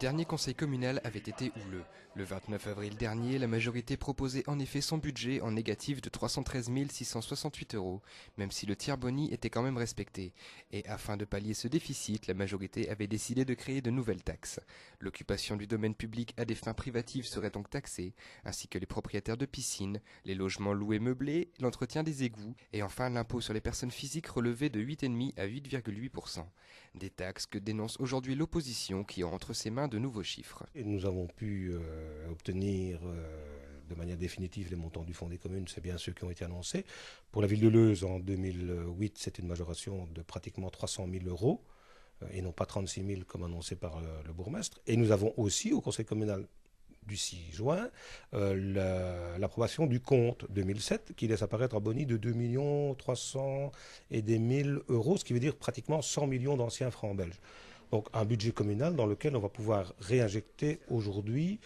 dernier conseil communal avait été houleux. Le 29 avril dernier, la majorité proposait en effet son budget en négatif de 313 668 €, même si le tiers boni était quand même respecté. Et afin de pallier ce déficit, la majorité avait décidé de créer de nouvelles taxes. L'occupation du domaine public à des fins privatives serait donc taxée, ainsi que les propriétaires de piscines, les logements loués meublés, l'entretien des égouts, et enfin l'impôt sur les personnes physiques relevé de 8,5 à 8,8%. Des taxes que dénonce aujourd'hui l'opposition qui a entre ses mains de nouveaux chiffres. Et nous avons pu obtenir de manière définitive les montants du Fonds des communes, c'est bien ceux qui ont été annoncés. Pour la ville de Leuze, en 2008, c'était une majoration de pratiquement 300 000 € et non pas 36 000 comme annoncé par le bourgmestre. Et nous avons aussi au conseil communal du 6 juin l'approbation du compte 2007 qui laisse apparaître un boni de 2 300 et des 1000 €, ce qui veut dire pratiquement 100 millions d'anciens francs belges. Donc un budget communal dans lequel on va pouvoir réinjecter aujourd'hui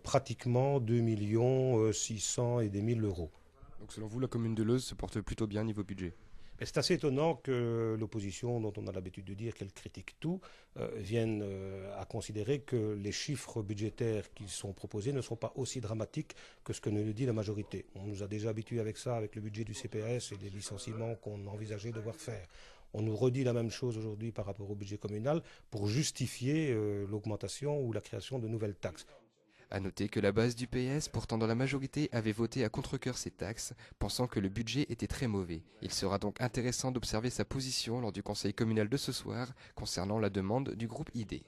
pratiquement 2 600 et des 1000 €. Donc selon vous, la commune de Leuze se porte plutôt bien niveau budget? Mais c'est assez étonnant que l'opposition, dont on a l'habitude de dire qu'elle critique tout, vienne à considérer que les chiffres budgétaires qui sont proposés ne sont pas aussi dramatiques que ce que nous dit la majorité. On nous a déjà habitués avec ça, avec le budget du CPS et les licenciements qu'on envisageait devoir faire. On nous redit la même chose aujourd'hui par rapport au budget communal pour justifier l'augmentation ou la création de nouvelles taxes. À noter que la base du PS, pourtant dans la majorité, avait voté à contre-cœur ces taxes, pensant que le budget était très mauvais. Il sera donc intéressant d'observer sa position lors du conseil communal de ce soir concernant la demande du groupe ID.